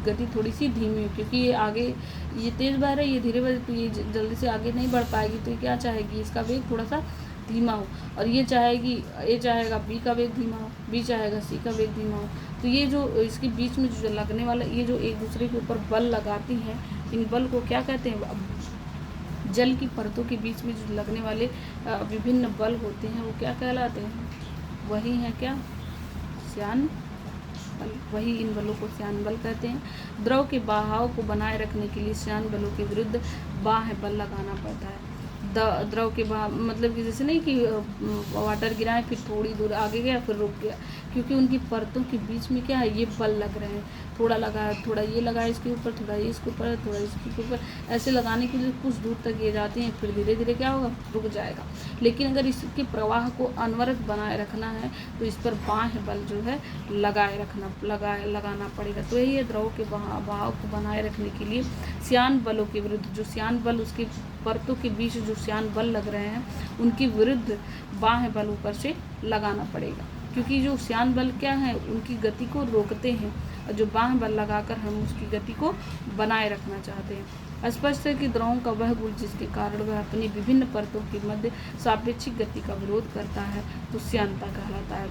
गति थोड़ी सी धीमी है, क्योंकि ये आगे ये तेज़ बढ़ रही है, ये धीरे बढ़, तो ये जल्दी से आगे नहीं बढ़ पाएगी, तो ये क्या चाहेगी, इसका वेग थोड़ा सा धीमा हो। और ये चाहेगा बी का वेग धीमा हो, बी चाहेगा सी का वेग धीमा हो। तो ये जो इसके बीच में जो लगने वाला, ये जो एक दूसरे के ऊपर बल लगाती हैं, इन बल को क्या कहते हैं, जल की परतों के बीच में जो लगने वाले विभिन्न बल होते हैं वो क्या कहलाते हैं, वही है क्या, श्यान बल। वही इन बलों को श्यान बल कहते हैं। द्रव के बहाव को बनाए रखने के लिए श्यान बलों के विरुद्ध बाह्य बल लगाना पड़ता है। द्रव के बहाव मतलब कि जैसे नहीं कि वाटर गिराए फिर थोड़ी दूर आगे गया फिर रुक गया, क्योंकि उनकी परतों के बीच में क्या है, ये बल लग रहे हैं, थोड़ा लगा, थोड़ा ये लगा इसके ऊपर, थोड़ा ये इसके ऊपर, थोड़ा इसके ऊपर, ऐसे लगाने के लिए कुछ दूर तक ये जाते हैं, फिर धीरे धीरे क्या होगा, रुक जाएगा। लेकिन अगर इसके प्रवाह को अनवरत बनाए रखना है तो इस पर बाह्य बल जो है लगाना पड़ेगा। तो यही है, द्रव के बहाव को बनाए रखने के लिए श्यान बलों के विरुद्ध, जो श्यान बल उसके परतों के बीच जो श्यान बल लग रहे हैं उनके विरुद्ध बाह्य बल ऊपर से लगाना पड़ेगा, क्योंकि जो श्यान बल क्या है उनकी गति को रोकते हैं और जो बाह्य बल लगाकर हम उसकी गति को बनाए रखना चाहते हैं। स्पष्ट है कि द्रवों का वह गुण जिसके कारण वह अपनी विभिन्न परतों के मध्य सापेक्षिक गति का विरोध करता है तो श्यानता कहलाता है।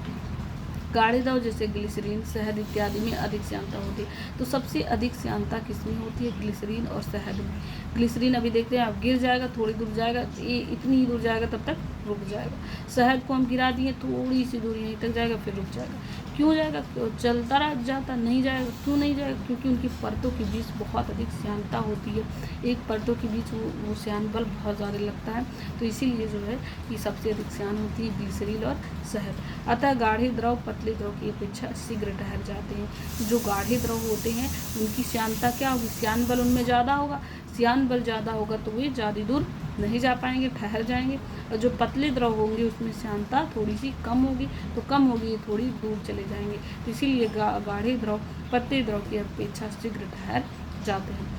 गाढ़े द्रव जैसे ग्लिसरीन, शहद इत्यादि में अधिक श्यानता होती है। तो सबसे अधिक श्यानता किसमें होती है, ग्लिसरीन और शहद में। ग्लिसरीन अभी देखते हैं, अब गिर जाएगा, थोड़ी दूर जाएगा, ये इतनी ही दूर जाएगा तब तक रुक जाएगा। शहद को हम गिरा दिए, थोड़ी सी दूर यहीं तक जाएगा फिर रुक जाएगा। क्यों जाएगा, चलता रह जाता नहीं जाएगा, क्यों नहीं जाएगा, क्योंकि उनकी परतों के बीच बहुत अधिक श्यानता होती है। एक परतों के बीच वो श्यान बल बहुत ज़्यादा लगता है, तो इसीलिए जो है ये सबसे अधिक श्यान होती है ग्लिसरीन और शहद। अतः गाढ़े द्रव पतले द्रव की अपेक्षा शीघ्र ठहर जाते हैं। जो गाढ़े द्रव होते हैं उनकी श्यानता क्या होगी, श्यान बल उनमें ज़्यादा होगा, श्यान बल ज़्यादा होगा तो वे ज़्यादा दूर नहीं जा पाएंगे, ठहर जाएंगे। और जो पतले द्रव होंगे उसमें श्यानता थोड़ी सी कम होगी, तो कम होगी ये थोड़ी दूर चले जाएंगे। तो इसीलिए गाढ़े द्रव पतले द्रव की अपेक्षा शीघ्र ठहर जाते हैं।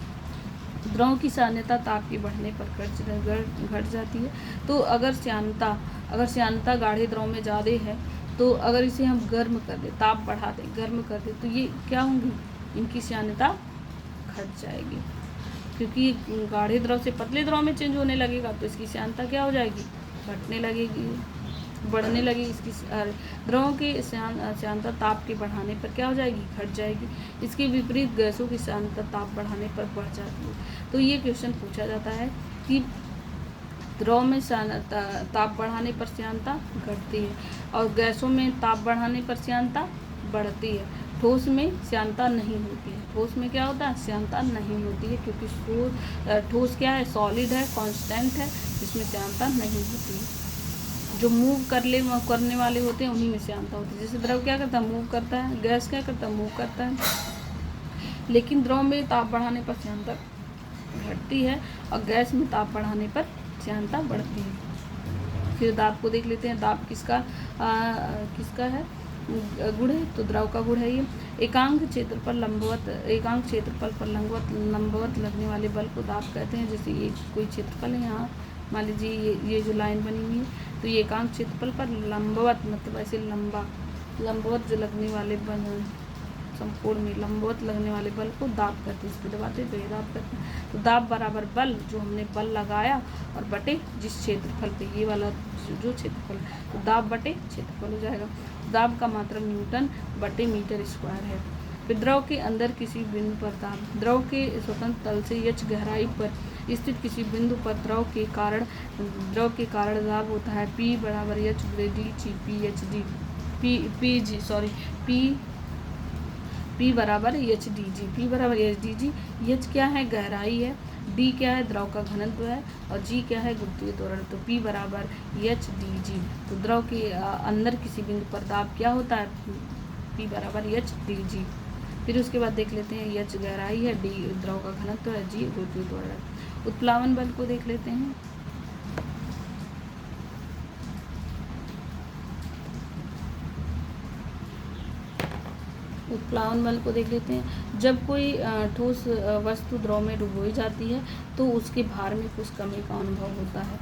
द्रव की श्यानता ताप के बढ़ने पर घट जाती है। तो अगर श्यानता गाढ़े द्रव में ज़्यादा है, तो अगर इसे हम गर्म कर दें, ताप बढ़ा दें, गर्म कर दें, तो ये क्या होंगी, इनकी श्यानता घट जाएगी। क्योंकि गाढ़े द्रव से पतले द्रव में चेंज होने लगेगा, तो इसकी श्यानता क्या हो जाएगी, घटने लगेगी, बढ़ने लगेगी। इसकी द्रवों की श्यानता ताप के बढ़ाने पर क्या हो जाएगी, घट जाएगी। इसके विपरीत गैसों की श्यानता ताप बढ़ाने पर बढ़ जाती है। तो ये क्वेश्चन पूछा जाता है कि द्रव में ताप बढ़ाने पर श्यानता घटती है और गैसों में ताप बढ़ाने पर श्यानता बढ़ती है। ठोस में श्यानता नहीं होती है। ठोस में क्या होता है, श्यानता नहीं होती है, क्योंकि ठोस क्या है, सॉलिड है, कांस्टेंट है, जिसमें श्यानता नहीं होती है। जो मूव करने वाले होते हैं उन्हीं में श्यानता होती है। जैसे द्रव क्या करता है, मूव करता है, गैस क्या करता है, मूव करता है। लेकिन द्रव में ताप बढ़ाने पर श्यानता घटती है और गैस में ताप बढ़ाने पर श्यानता बढ़ती है। फिर दाब को देख लेते हैं। दाब किसका है, गुण है, तो द्रव का गुण है ये। एकांक क्षेत्रफल पर लंबवत लगने वाले बल को दाब कहते हैं। जैसे ये कोई क्षेत्रफल है, यहाँ मान लीजिए ये जो लाइन बनी हुई है, तो ये एकांक क्षेत्रफल पर लंबवत, मतलब ऐसे लंबवत जो लगने वाले बल, संपूर्ण में लंबवत लगने वाले बल को दाब करते हैं। इस पर दबाते हैं तो ये दाब करते हैं। तो दाब बराबर बल, जो हमने बल लगाया, और बटे जिस क्षेत्रफल पे, ये वाला जो क्षेत्रफल, तो दाब बटे क्षेत्रफल हो जाएगा। दाब का मात्रक न्यूटन बटे मीटर स्क्वायर है। फिर द्रव के अंदर किसी बिंदु पर दाब, द्रव के स्वतंत्र तल से h गहराई पर स्थित किसी बिंदु पर द्रव के कारण दाब होता है P बराबर h D G P H D P बराबर एच डी जी। H क्या है, गहराई है, D क्या है, द्रव का घनत्व है, और G क्या है, गुरुत्वीय त्वरण। तो P बराबर एच डी जी। तो द्रव के अंदर किसी बिंदु पर दाब क्या होता है, P बराबर एच डी जी। फिर उसके बाद देख लेते हैं, H गहराई है, D द्रव का घनत्व है, G गुरुत्वीय त्वरण है। उत्प्लावन बल को देख लेते हैं। उत्प्लावन बल को देख लेते हैं। जब कोई ठोस वस्तु द्रव में डुबोई जाती है तो उसके भार में कुछ कमी का अनुभव होता है।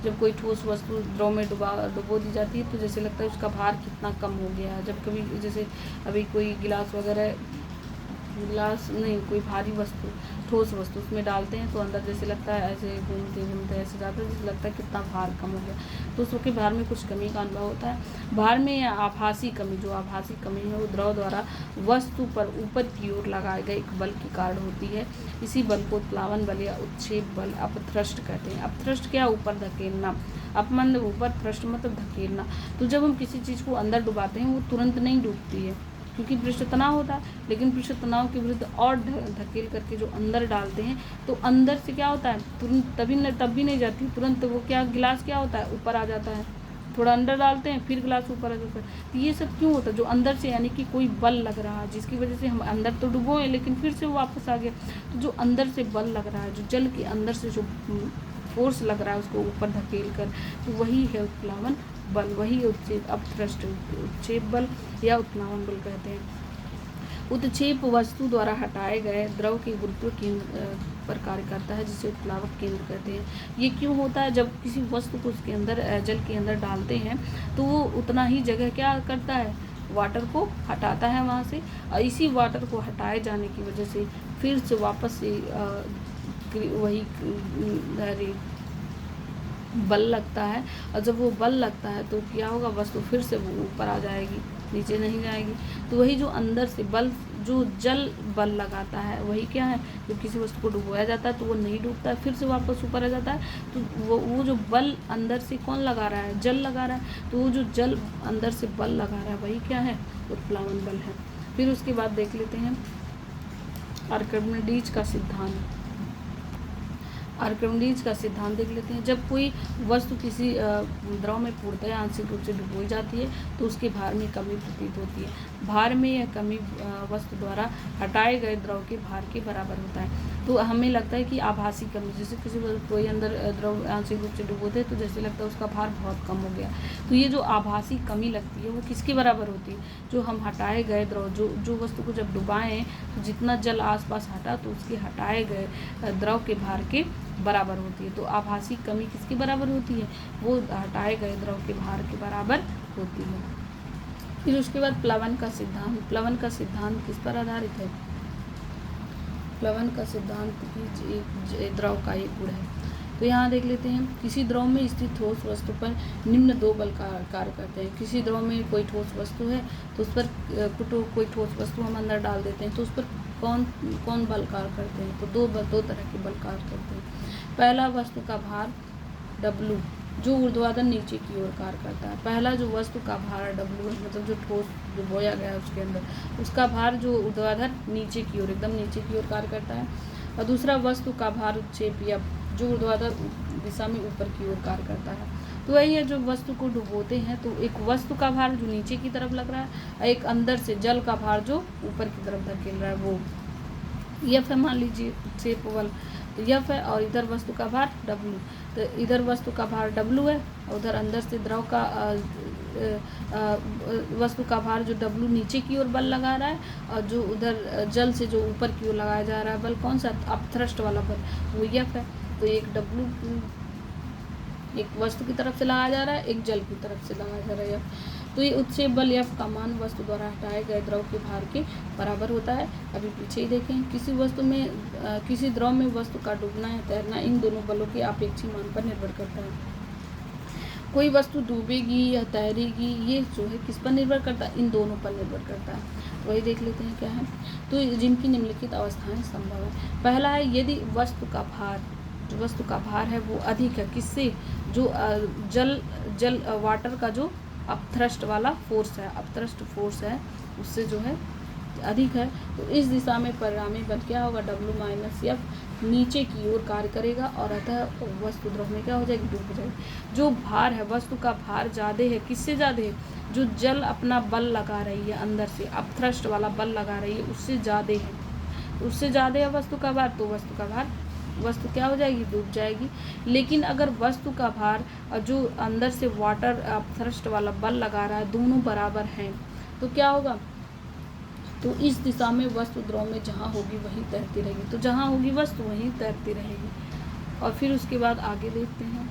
जब कोई ठोस वस्तु द्रव में डुबो दी जाती है तो जैसे लगता है उसका भार कितना कम हो गया है। जब कभी जैसे अभी कोई कोई भारी वस्तु, ठोस वस्तु उसमें डालते हैं तो अंदर जैसे लगता है ऐसे घूमते ऐसे जाता है, जैसे लगता है कितना भार कम हो गया, तो उसके भार में कुछ कमी का अनुभव होता है। भार में आभासी कमी है वो द्रव द्वारा वस्तु पर ऊपर की ओर लगाए गए एक बल के कारण होती है। इसी बल को उत्प्लावन बल या उत्क्षेप बल, अपथ्रस्ट कहते हैं। अपथ्रस्ट क्या, ऊपर धकेलना, अपमंद ऊपर, थ्रस्ट मतलब धकेलना। तो जब हम किसी चीज़ को अंदर डुबाते हैं वो तुरंत नहीं डूबती है क्योंकि पृष्ठ तनाव होता है, लेकिन पृष्ठ तनाव के विरुद्ध और धकेल करके जो अंदर डालते हैं तो अंदर से क्या होता है, तुरंत तब भी नहीं जाती, तुरंत वो क्या, गिलास क्या होता है, ऊपर आ जाता है। थोड़ा अंदर डालते हैं फिर गिलास ऊपर आ जाता है। तो ये सब क्यों होता है, जो अंदर से यानी कि कोई बल लग रहा है जिसकी वजह से हम अंदर तो डुबोए लेकिन फिर से वो वापस आ गया। तो जो अंदर से बल लग रहा है, जो जल के अंदर से जो फोर्स लग रहा है उसको ऊपर धकेल कर, तो वही है उत्प्लावन बल, वही उत्क्षेप बल या उत्प्लावन बल कहते हैं। उत्क्षेप वस्तु द्वारा हटाए गए द्रव के गुरुत्व केंद्र पर कार्य करता है जिसे उत्प्लावक केंद्र कहते हैं। ये क्यों होता है, जब किसी वस्तु को उसके अंदर जल के अंदर डालते हैं तो वो उतना ही जगह क्या करता है, वाटर को हटाता है वहाँ से, और इसी वाटर को हटाए जाने की वजह से फिर से वापस से वही बल लगता है। और जब वो बल लगता है तो क्या होगा, वस्तु फिर से वो ऊपर आ जाएगी, नीचे नहीं जाएगी। तो वही जो अंदर से बल, जो जल बल लगाता है वही क्या है, जब किसी वस्तु को डुबोया जाता है तो वो नहीं डूबता है, फिर से वापस ऊपर आ जाता है। तो वो जो बल अंदर से कौन लगा रहा है, जल लगा रहा है। तो वो जो जल अंदर से बल लगा रहा है वही क्या है, उत्प्लावन बल है। फिर उसके बाद देख लेते हैं आर्किमिडीज का सिद्धांत। आर्किमिडीज का सिद्धांत देख लेते हैं। जब कोई वस्तु किसी द्रव में पूर्णतः आंशिक रूप से डुबोई जाती है तो उसके भार में कमी प्रतीत होती है। भार में यह कमी वस्तु द्वारा हटाए गए द्रव के भार के बराबर होता है। तो हमें लगता है कि आभासी कमी, जैसे किसी कोई अंदर द्रव आंशिक रूप से डुबोते हैं तो जैसे लगता है उसका भार बहुत कम हो गया। तो ये जो आभासी कमी लगती है वो किसके बराबर होती है? जो हम हटाए गए द्रव, जो वस्तु को जब डुबाएं तो जितना जल आसपास हटा तो उसके हटाए गए द्रव के भार के बराबर होती है। तो आभासी कमी किसके बराबर होती है? वो हटाए गए द्रव के भार के बराबर होती है। फिर उसके बाद प्लवन का सिद्धांत। प्लवन का सिद्धांत किस पर आधारित है? प्लवन का सिद्धांत की द्रव का एक गुण है। तो यहाँ देख लेते हैं, किसी द्रव में स्थित ठोस वस्तु पर निम्न दो बल कार्य करते हैं। किसी द्रव में कोई ठोस वस्तु है तो उस पर कोई ठोस वस्तु हम अंदर डाल देते हैं तो उस पर कौन बल कार्य करते हैं? तो दो तरह के बल कार्य करते हैं। पहला, वस्तु का भार W जो ऊर्ध्वाधर नीचे की ओर कार्य करता है। पहला जो वस्तु का भार W है, मतलब जो ठोस जो बोया गया है उसके अंदर, उसका भार जो ऊर्ध्वाधर नीचे की ओर, एकदम नीचे की ओर कार्य करता है। और दूसरा वस्तु का भार उत्क्षेप या जो ऊर्ध्वाधर दिशा में ऊपर की ओर कार्य करता है। तो वही है, जो वस्तु को डुबोते हैं तो एक वस्तु का भार जो नीचे की तरफ लग रहा है और एक अंदर से जल का भार जो ऊपर की तरफ धकेल रहा है, वो F है मान लीजिए उत्क्षेप बल, तो F है और इधर वस्तु का भार W। तो इधर वस्तु का भार W है और उधर अंदर से द्रव का वस्तु का भार जो W नीचे की ओर बल लगा रहा है और जो उधर जल से जो ऊपर की ओर लगाया जा रहा है बल, कौन सा? अपथ्रस्ट वाला बल, वो F है। तो एक W एक वस्तु की तरफ से लगाया जा रहा है, एक जल की तरफ से लगाया जा रहा है F। तो ये उत्क्षेप बल F का मान वस्तु द्वारा हटाए गए द्रव के भार के बराबर होता है। अभी पीछे ही देखें, किसी द्रव में वस्तु का डूबना या तैरना इन दोनों बलों के आपेक्षिक मान पर निर्भर करता है। कोई वस्तु डूबेगी या तैरेगी, ये जो है किस पर निर्भर करता है? इन दोनों पर निर्भर करता है। वही देख लेते हैं क्या है। तो जिनकी निम्नलिखित अवस्थाएं संभव है। पहला है, यदि वस्तु का भार है वो अधिक है, किससे? जो जल वाटर का जो अपथ्रस्ट वाला फोर्स है, अपथ्रस्ट फोर्स है, उससे जो है अधिक है। तो इस दिशा में परिणामी बल क्या होगा? W माइनस F नीचे की ओर कार्य करेगा और अतः वस्तु द्रव में क्या हो जाएगी? डूब जाएगी। जो भार है, वस्तु का भार ज़्यादा है, किससे ज़्यादा है? जो जल अपना बल लगा रही है अंदर से, अपथ्रस्ट वाला बल लगा रही है, उससे ज़्यादा है। उससे ज़्यादा है वस्तु का भार, तो वस्तु क्या हो जाएगी? डूब जाएगी। लेकिन अगर वस्तु का भार और जो अंदर से वाटर अपथ्रस्ट वाला बल लगा रहा है दोनों बराबर हैं तो क्या होगा? तो इस दिशा में वस्तु द्रव में जहाँ होगी वहीं तैरती रहेगी। तो जहाँ होगी वस्तु वहीं तैरती रहेगी। और फिर उसके बाद आगे देखते हैं।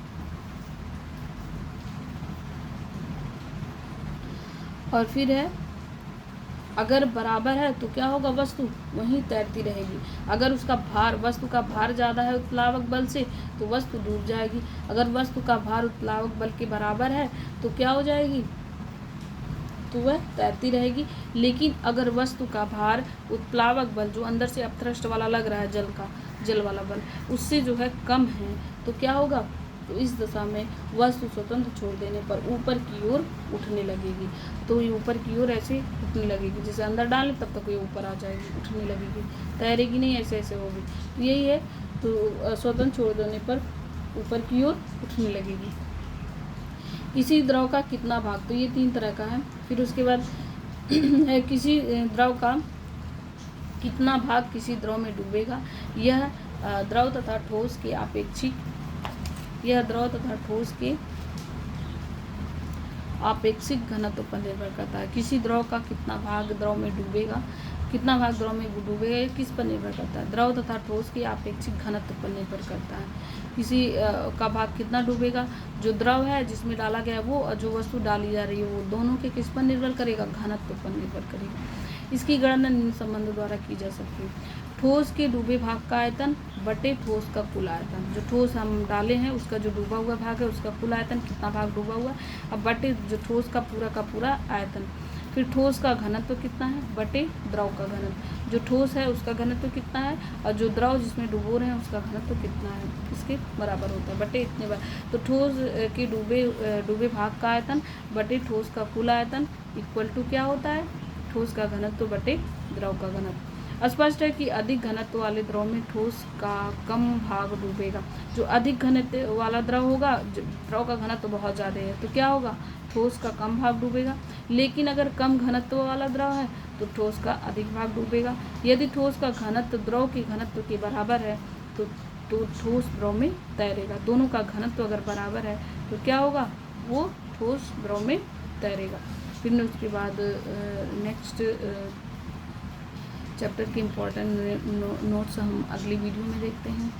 और फिर है, अगर बराबर है तो क्या होगा? वस्तु वहीं तैरती रहेगी। अगर वस्तु का भार ज़्यादा है उत्प्लावक बल से तो वस्तु डूब जाएगी। अगर वस्तु का भार उत्प्लावक बल के बराबर है तो क्या हो जाएगी? तो वह तैरती रहेगी। लेकिन अगर वस्तु का भार उत्प्लावक बल जो अंदर से अपथ्रस्ट वाला लग रहा है जल वाला बल, उससे जो है कम है तो क्या होगा? तो इस दशा में वस्तु स्वतंत्र छोड़ देने पर ऊपर की ओर उठने लगेगी। तो ये ऊपर की ओर ऐसे उठने लगेगी, जैसे अंदर डालें तब तक ये ऊपर आ जाएगी, उठने लगेगी, तैरेगी नहीं, ऐसे होगी। तो यही है, तो स्वतंत्र छोड़ देने पर ऊपर की ओर उठने लगेगी। किसी द्रव का कितना भाग, तो ये 3 तरह का है। फिर उसके बाद है किसी द्रव का कितना भाग किसी द्रव में डूबेगा। यह द्रव तथा ठोस के आपेक्षिक घनत्व पर निर्भर करता है। किसी द्रव का कितना भाग द्रव में डूबेगा, किस पर निर्भर करता है? द्रव तथा ठोस के आपेक्षिक घनत्व पर निर्भर करता है। किसी का भाग कितना डूबेगा, जो द्रव है जिसमें डाला गया है वो और जो वस्तु डाली जा रही है वो दोनों के किस पर निर्भर करेगा? घनत्व पर निर्भर करेगा। इसकी गणना निम्न संबंध द्वारा की जा सकती है। ठोस के डूबे भाग का आयतन बटे ठोस का कुल आयतन। जो ठोस हम डाले हैं उसका जो डूबा हुआ भाग है उसका कुल आयतन, कितना भाग डूबा हुआ, अब बटे जो ठोस का पूरा आयतन। फिर ठोस का घनत्व कितना है बटे द्रव का घनत्व। जो ठोस है उसका घनत्व कितना है और जो द्रव जिसमें डुबो रहे हैं उसका घनत्व कितना है, इसके बराबर होता है, बटे इतने बार। तो ठोस के डूबे भाग का आयतन बटे ठोस का कुल आयतन इक्वल टू क्या होता है? ठोस का घनत्व बटे द्रव का घनत्व। स्पष्ट है कि अधिक घनत्व वाले द्रव में ठोस का कम भाग डूबेगा। जो अधिक घनत्व वाला द्रव होगा, द्रव का घनत्व बहुत ज़्यादा है तो क्या होगा, ठोस का कम भाग डूबेगा। लेकिन अगर कम घनत्व वाला द्रव है तो ठोस का अधिक भाग डूबेगा। यदि ठोस का घनत्व द्रव के घनत्व के बराबर है तो ठोस द्रव में तैरेगा। दोनों का घनत्व अगर बराबर है तो क्या होगा, वो ठोस द्रव में तैरेगा। फिर उसके बाद नेक्स्ट चैप्टर के इम्पोर्टेंट नोट्स हम अगली वीडियो में देखते हैं।